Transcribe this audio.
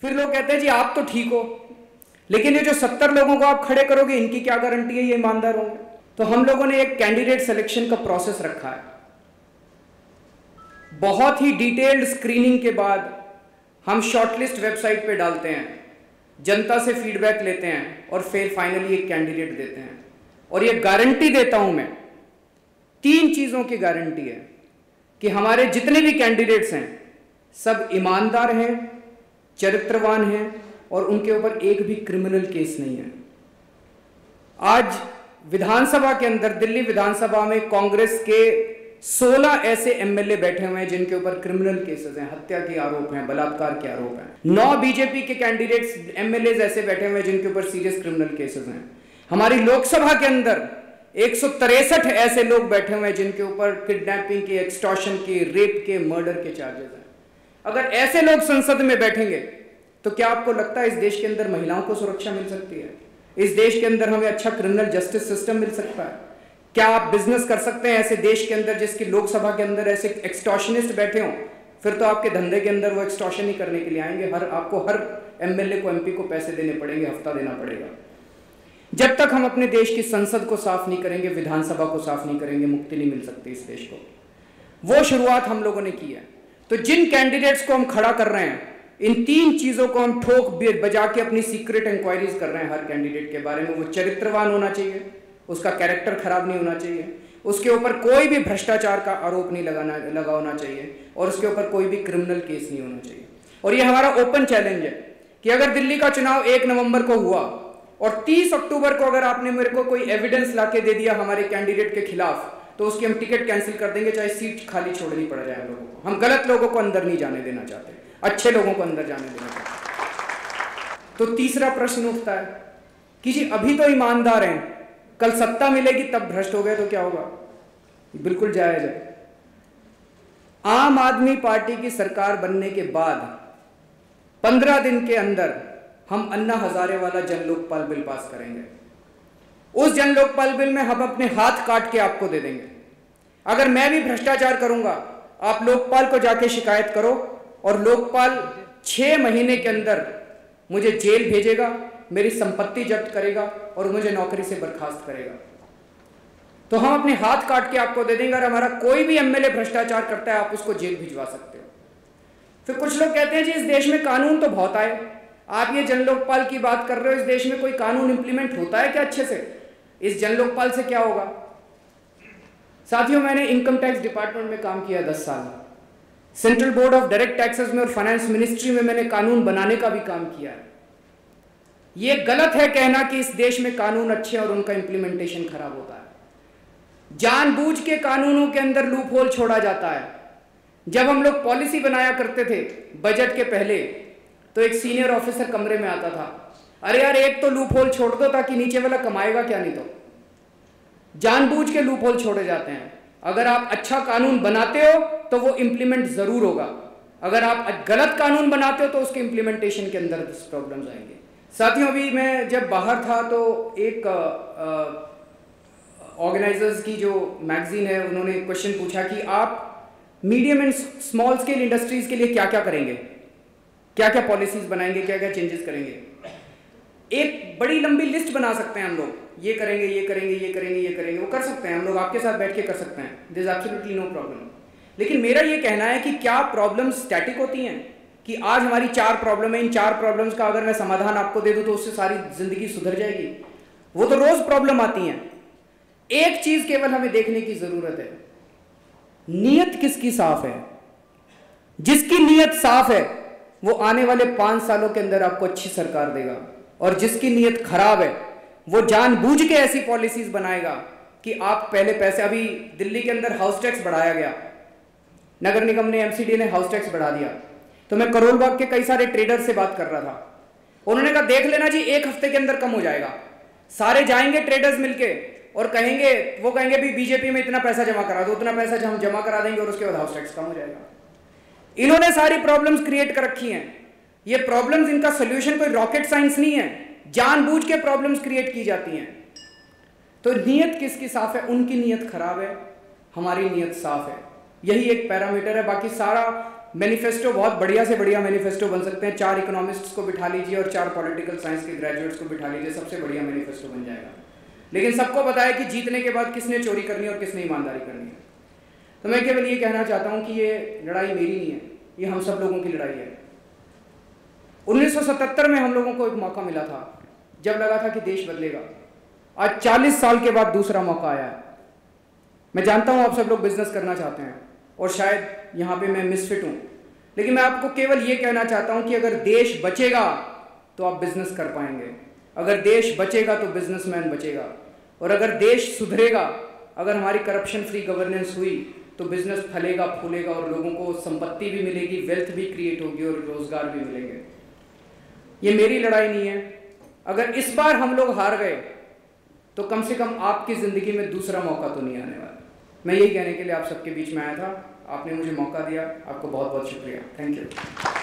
फिर लोग कहते हैं जी आप तो ठीक हो, लेकिन ये जो 70 लोगों को आप खड़े करोगे इनकी क्या गारंटी है ये ईमानदार होंगे? तो हम लोगों ने एक कैंडिडेट सिलेक्शन का प्रोसेस रखा है। बहुत ही डिटेल्ड स्क्रीनिंग के बाद हम शॉर्टलिस्ट वेबसाइट पे डालते हैं, जनता से फीडबैक लेते हैं और फिर फाइनली एक कैंडिडेट देते हैं। और ये गारंटी देता हूं मैं, 3 चीजों की गारंटी है कि हमारे जितने भी कैंडिडेट्स हैं सब ईमानदार हैं, चरित्रवान हैं और उनके ऊपर एक भी क्रिमिनल केस नहीं है। आज विधानसभा के अंदर, दिल्ली विधानसभा में कांग्रेस के 16 ऐसे एमएलए बैठे हुए हैं जिनके ऊपर क्रिमिनल केसेस हैं, हत्या के आरोप हैं, बलात्कार के आरोप हैं। 9 बीजेपी के कैंडिडेट्स एमएलए ऐसे बैठे हुए हैं जिनके ऊपर सीरियस क्रिमिनल केसेस हैं। हमारी लोकसभा के अंदर 163 ऐसे लोग बैठे हुए हैं जिनके ऊपर किडनैपिंग के, एक्सटॉर्शन के, रेप के, मर्डर के चार्जेस हैं। अगर ऐसे लोग संसद में बैठेंगे तो क्या आपको लगता है इस देश के अंदर महिलाओं को सुरक्षा मिल सकती है? इस देश के अंदर हमें अच्छा क्रिमिनल जस्टिस सिस्टम मिल सकता है? क्या आप बिजनेस कर सकते हैं ऐसे देश के अंदर जिसकी लोकसभा के अंदर ऐसे एक्सटॉर्शनिस्ट बैठे हों? फिर तो आपके धंधे के अंदर वो एक्सटॉर्शन ही करने के लिए आएंगे। आपको हर एमएलए को, एमपी को पैसे देने पड़ेंगे, हफ्ता देना पड़ेगा। जब तक हम अपने देश की संसद को साफ नहीं करेंगे, विधानसभा को साफ नहीं करेंगे, मुक्ति नहीं मिल सकती इस देश को। वो शुरुआत हम लोगों ने की है। तो जिन कैंडिडेट्स को हम खड़ा कर रहे हैं, इन 3 चीजों को हम ठोक बजा के अपनी सीक्रेट इंक्वायरीज कर रहे हैं हर कैंडिडेट के बारे में। वो चरित्रवान होना चाहिए, उसका कैरेक्टर खराब नहीं होना चाहिए, उसके ऊपर कोई भी भ्रष्टाचार का आरोप नहीं लगा होना चाहिए और उसके ऊपर कोई भी क्रिमिनल केस नहीं होना चाहिए। और ये हमारा ओपन चैलेंज है कि अगर दिल्ली का चुनाव 1 नवंबर को हुआ और 30 अक्टूबर को अगर आपने मेरे को कोई एविडेंस लाके दे दिया हमारे कैंडिडेट के खिलाफ, तो उसकी हम टिकट कैंसिल कर देंगे, चाहे सीट खाली छोड़नी पड़ जाए हम लोगों को। हम गलत लोगों को अंदर नहीं जाने देना चाहते, अच्छे लोगों को अंदर जाने देना चाहते। तो तीसरा प्रश्न उठता है कि जी अभी तो ईमानदार हैं, कल सत्ता मिलेगी तब भ्रष्ट हो गए तो क्या होगा? बिल्कुल जायज है। आम आदमी पार्टी की सरकार बनने के बाद 15 दिन के अंदर हम अन्ना हजारे वाला जन लोकपाल बिल पास करेंगे। उस जन लोकपाल बिल में हम अपने हाथ काट के आपको दे देंगे। अगर मैं भी भ्रष्टाचार करूंगा, आप लोकपाल को जाके शिकायत करो और लोकपाल 6 महीने के अंदर मुझे जेल भेजेगा, मेरी संपत्ति जब्त करेगा और मुझे नौकरी से बर्खास्त करेगा। तो हम अपने हाथ काट के आपको दे देंगे। और हमारा कोई भी एमएलए भ्रष्टाचार करता है, आप उसको जेल भिजवा सकते हो। फिर कुछ लोग कहते हैं जी इस देश में कानून तो बहुत आए, आप ये जन लोकपाल की बात कर रहे हो, इस देश में कोई कानून इंप्लीमेंट होता है क्या अच्छे से? इस जन लोकपाल से क्या होगा? साथियों, मैंने इनकम टैक्स डिपार्टमेंट में काम किया 10 साल, central board of direct taxes में और फाइनेंस मिनिस्ट्री में मैंने कानून बनाने का भी काम किया है। यह गलत है कहना कि इस देश में कानून अच्छे और उनका इंप्लीमेंटेशन खराब होता है। जानबूझ के कानूनों के अंदर लूप होल छोड़ा जाता है। जब हम लोग पॉलिसी बनाया करते थे बजट के पहले, तो एक सीनियर ऑफिसर कमरे में आता था, अरे यार एक तो लूप होल छोड़ दो ताकि नीचे वाला कमाएगा क्या? नहीं तो जानबूझ के लूप होल छोड़े जाते हैं। अगर आप अच्छा कानून बनाते हो तो वो इंप्लीमेंट जरूर होगा, अगर आप गलत कानून बनाते हो तो उसके इंप्लीमेंटेशन के अंदर प्रॉब्लम्स आएंगे। साथियों, अभी मैं जब बाहर था तो एक ऑर्गेनाइजर्स की जो मैगजीन है, उन्होंने क्वेश्चन पूछा कि आप medium and small scale industries के लिए क्या क्या करेंगे, क्या क्या पॉलिसीज बनाएंगे, क्या क्या चेंजेस करेंगे। एक बड़ी लंबी लिस्ट बना सकते हैं हम लोग, ये करेंगे, ये करेंगे, ये करेंगे, ये करेंगे, वो कर सकते हैं हम लोग, आपके साथ बैठ के कर सकते हैं, there is absolutely no problem. लेकिन मेरा ये कहना है कि क्या प्रॉब्लम्स स्टैटिक होती हैं कि आज हमारी 4 प्रॉब्लम है, इन 4 प्रॉब्लम्स का अगर मैं समाधान आपको दे दूं तो उससे सारी जिंदगी सुधर जाएगी? वो तो रोज प्रॉब्लम आती हैं। एक चीज केवल हमें देखने की जरूरत है, नीयत किसकी साफ है। जिसकी नीयत साफ है वो आने वाले 5 सालों के अंदर आपको अच्छी सरकार देगा, और जिसकी नीयत खराब है वो जानबूझ के ऐसी पॉलिसीज बनाएगा कि आप पहले पैसे, अभी दिल्ली के अंदर हाउस टैक्स बढ़ाया गया, नगर निगम ने, एमसीडी ने हाउस टैक्स बढ़ा दिया। तो मैं करोल बाग के कई सारे ट्रेडर से बात कर रहा था, उन्होंने कहा देख लेना जी 1 हफ्ते के अंदर कम हो जाएगा। सारे जाएंगे ट्रेडर्स मिलके और कहेंगे, वो कहेंगे भी बीजेपी में इतना पैसा जमा करा दो, उतना पैसा हम जमा करा देंगे और उसके बाद हाउस टैक्स कम हो जाएगा। इन्होंने सारी प्रॉब्लम्स क्रिएट कर रखी हैं। ये प्रॉब्लम्स, इनका सोल्यूशन कोई रॉकेट साइंस नहीं है, जानबूझ के प्रॉब्लम्स क्रिएट की जाती हैं। तो नीयत किसकी साफ है? उनकी नीयत खराब है, हमारी नीयत साफ है। यही एक पैरामीटर है, बाकी सारा मैनिफेस्टो बहुत बढ़िया से बढ़िया मैनिफेस्टो बन सकते हैं। 4 इकोनॉमिस्ट्स को बिठा लीजिए और 4 पॉलिटिकल साइंस के ग्रेजुएट्स को बिठा लीजिए, सबसे बढ़िया मैनिफेस्टो बन जाएगा। लेकिन सबको पता है कि जीतने के बाद किसने चोरी करनी है और किसने ईमानदारी करनी है। तो मैं केवल ये कहना चाहता हूँ कि ये लड़ाई मेरी नहीं है, ये हम सब लोगों की लड़ाई है। 1977 में हम लोगों को एक मौका मिला था जब लगा था कि देश बदलेगा। आज 40 साल के बाद दूसरा मौका आया है। मैं जानता हूँ आप सब लोग बिजनेस करना चाहते हैं और शायद यहाँ पे मैं मिसफिट हूँ, लेकिन मैं आपको केवल ये कहना चाहता हूँ कि अगर देश बचेगा तो आप बिजनेस कर पाएंगे, अगर देश बचेगा तो बिजनेसमैन बचेगा, और अगर देश सुधरेगा, अगर हमारी करप्शन फ्री गवर्नेंस हुई तो बिजनेस फलेगा फूलेगा और लोगों को संपत्ति भी मिलेगी, वेल्थ भी क्रिएट होगी और रोजगार भी मिलेंगे। ये मेरी लड़ाई नहीं है। अगर इस बार हम लोग हार गए तो कम से कम आपकी ज़िंदगी में दूसरा मौका तो नहीं आने वाला। मैं यही कहने के लिए आप सबके बीच में आया था। आपने मुझे मौका दिया, आपको बहुत बहुत शुक्रिया। Thank you.